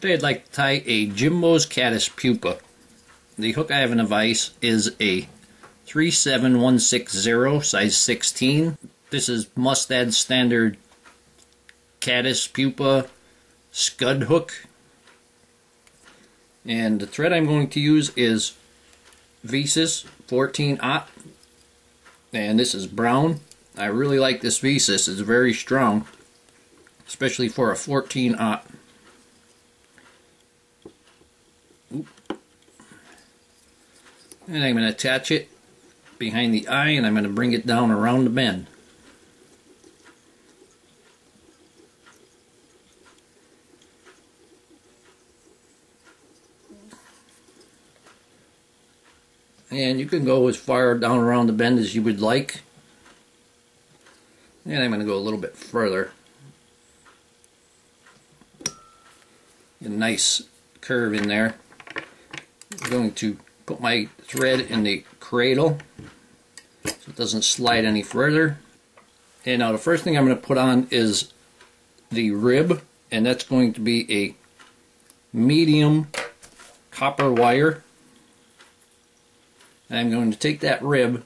Today I'd like to tie a Jimbo's Caddis Pupa. The hook I have in the vise is a 37160 size 16. This is Mustad standard Caddis Pupa scud hook. And the thread I'm going to use is Visis 14-aught. And this is brown. I really like this Visis. It's very strong, especially for a 14-aught. And I'm going to attach it behind the eye, and I'm going to bring it down around the bend. And you can go as far down around the bend as you would like. And I'm going to go a little bit further. A nice curve in there. I'm going to put my thread in the cradle so it doesn't slide any further. And now the first thing I'm going to put on is the rib, and that's going to be a medium copper wire. And I'm going to take that rib,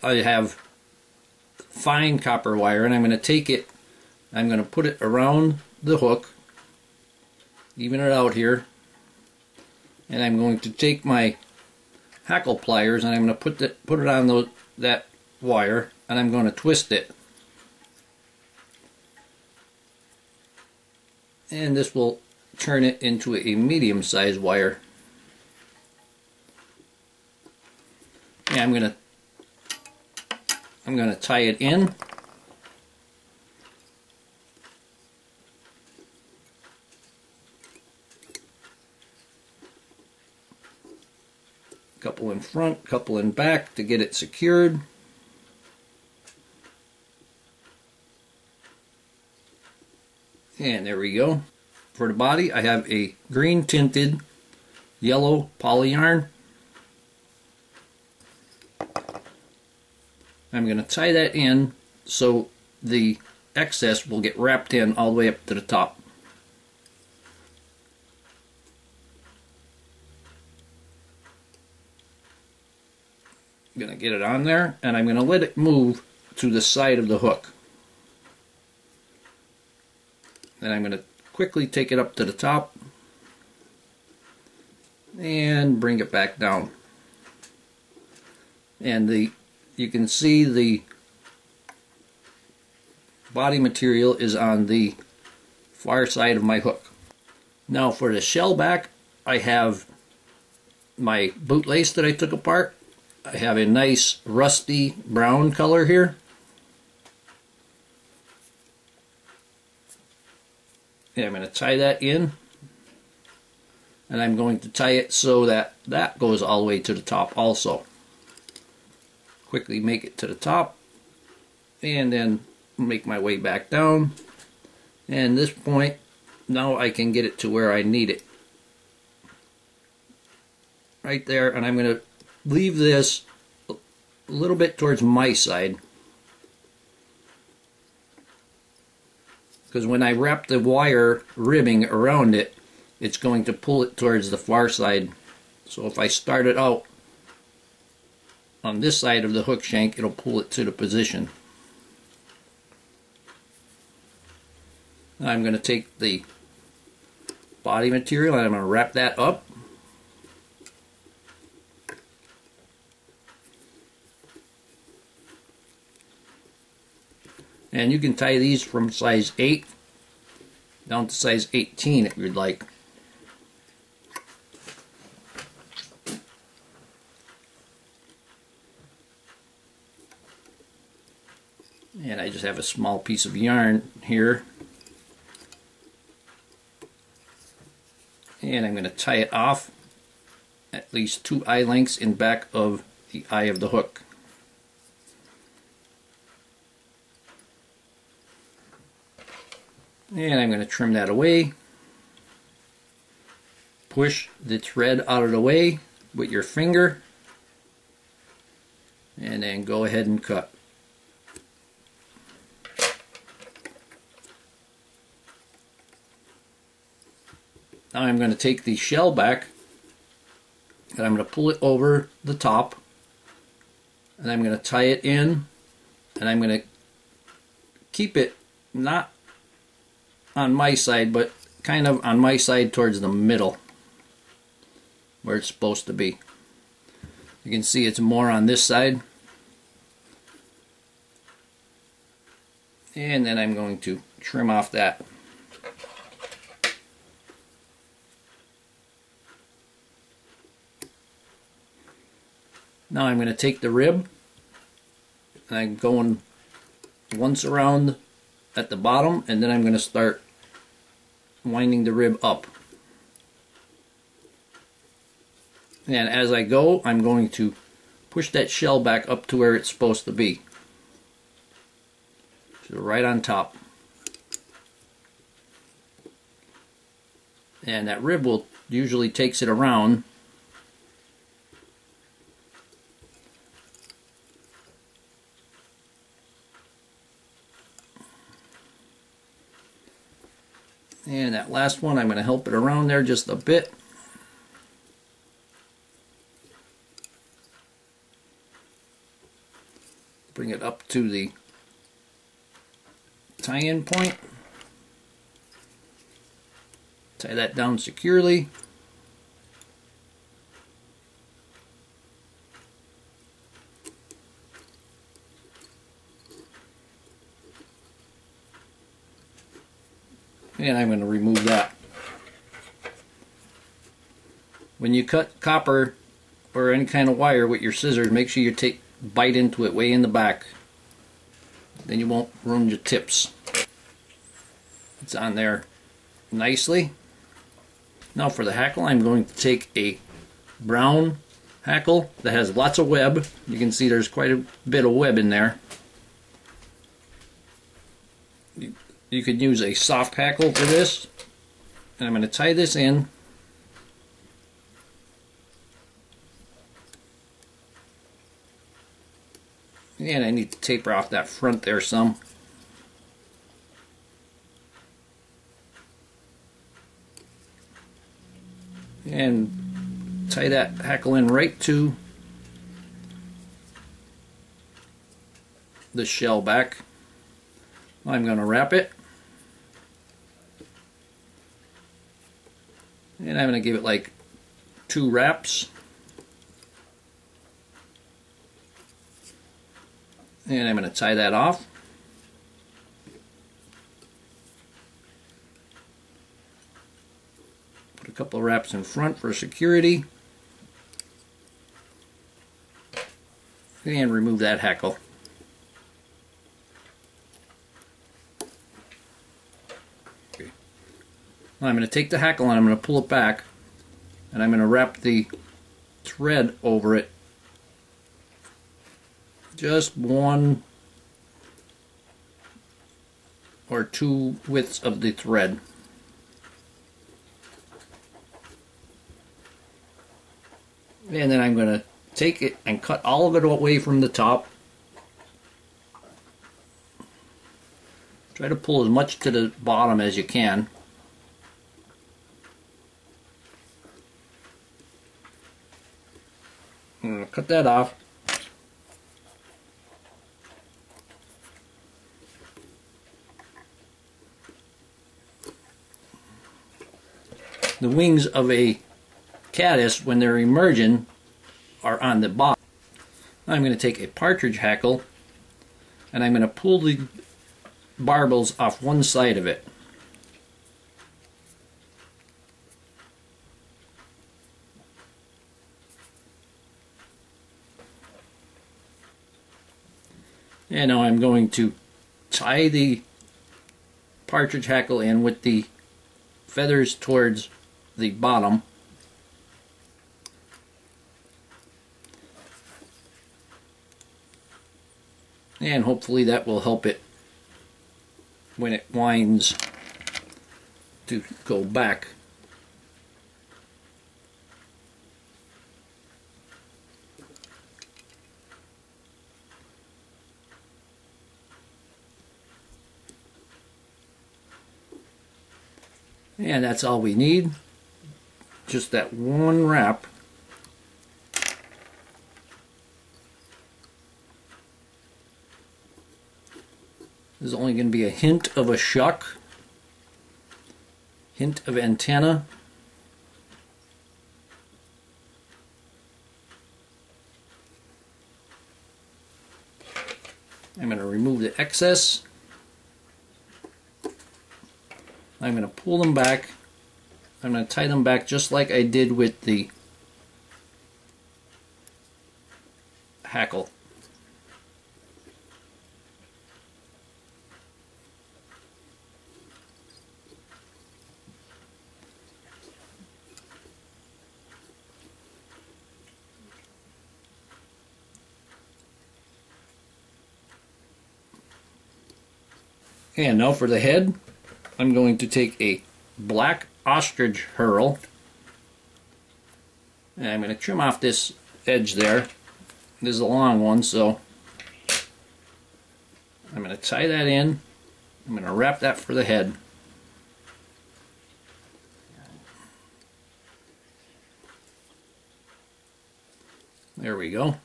I have fine copper wire, and I'm going to take it, I'm going to put it around the hook, even it out here, and I'm going to take my Hackle pliers and I'm going to put it on that wire, and I'm going to twist it. And this will turn it into a medium-sized wire. And I'm going to tie it in. Couple in front, couple in back to get it secured. And there we go. For the body, I have a green tinted yellow poly yarn. I'm going to tie that in so the excess will get wrapped in all the way up to the top. I'm going to get it on there, and I'm going to let it move to the side of the hook. Then I'm going to quickly take it up to the top and bring it back down. And you can see the body material is on the far side of my hook. Now for the shell back, I have my bootlace that I took apart. I have a nice rusty brown color here. And I'm going to tie that in. And I'm going to tie it so that that goes all the way to the top also. Quickly make it to the top. And then make my way back down. And at this point, now I can get it to where I need it. Right there. And I'm going to leave this a little bit towards my side, because when I wrap the wire ribbing around it, it's going to pull it towards the far side. So if I start it out on this side of the hook shank, it'll pull it to the position. I'm going to take the body material and I'm going to wrap that up. And you can tie these from size 8 down to size 18 if you'd like. And I just have a small piece of yarn here. And I'm going to tie it off at least 2 eye lengths in back of the eye of the hook. And I'm going to trim that away. Push the thread out of the way with your finger. And then go ahead and cut. Now I'm going to take the shell back and I'm going to pull it over the top, and I'm going to tie it in, and I'm going to keep it not on my side, but kind of on my side towards the middle where it's supposed to be. You can see it's more on this side. And then I'm going to trim off that. Now I'm going to take the rib, and I'm going once around at the bottom, and then I'm going to start winding the rib up. And as I go, I'm going to push that shell back up to where it's supposed to be. So right on top. And that rib will usually takes it around. And that last one, I'm going to help it around there just a bit. Bring it up to the tie-in point. Tie that down securely. And I'm going to remove that. When you cut copper or any kind of wire with your scissors, make sure you bite into it way in the back. Then you won't ruin your tips. It's on there nicely. Now for the hackle, I'm going to take a brown hackle that has lots of web. You can see there's quite a bit of web in there. You could use a soft hackle for this. And I'm going to tie this in. And I need to taper off that front there some. And tie that hackle in right to the shell back. I'm going to wrap it. And I'm going to give it like 2 wraps. And I'm going to tie that off. Put a couple of wraps in front for security. And remove that hackle. Okay. Now I'm going to take the hackle and I'm going to pull it back. And I'm going to wrap the thread over it. Just 1 or 2 widths of the thread. And then I'm going to take it and cut all of it away from the top. Try to pull as much to the bottom as you can. I'm going to cut that off. The wings of a caddis, when they're emerging, are on the bottom. Now I'm going to take a partridge hackle and I'm going to pull the barbels off one side of it. And now I'm going to tie the partridge hackle in with the feathers towards the bottom. And hopefully that will help it when it winds to go back. And that's all we need. just that one wrap. There's only going to be a hint of a shuck, hint of antenna. I'm going to remove the excess. I'm going to pull them back. I'm going to tie them back just like I did with the hackle. And now for the head, I'm going to take a black ostrich herl, and I'm going to trim off this edge there. This is a long one, so I'm going to tie that in. I'm going to wrap that for the head. There we go.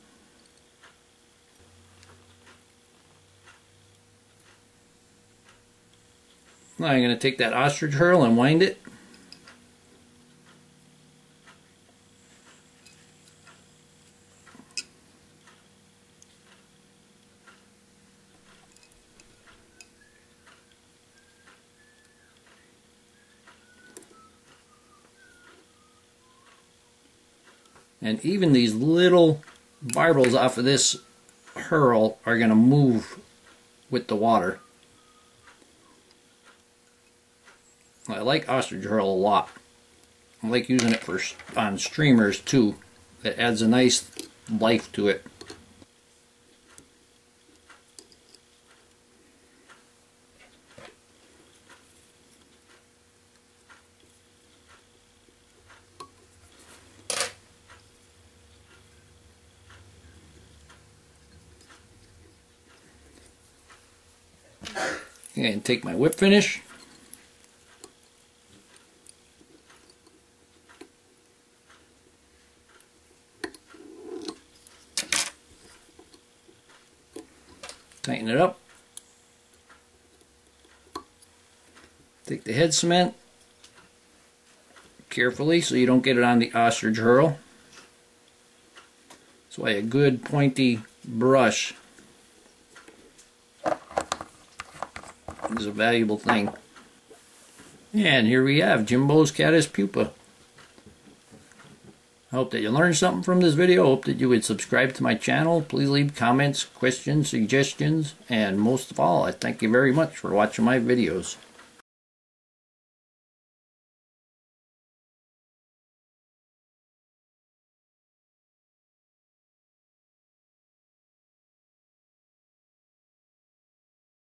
Now I'm going to take that ostrich herl and wind it. And even these little barbels off of this herl are going to move with the water. I like ostrich herl a lot. I like using it on streamers too. It adds a nice life to it. And take my whip finish. Tighten it up. Take the head cement carefully so you don't get it on the ostrich herl. That's why a good pointy brush is a valuable thing. And here we have Jimbo's Caddis Pupa. I hope that you learned something from this video. I hope that you would subscribe to my channel. Please leave comments, questions, suggestions, and most of all, I thank you very much for watching my videos.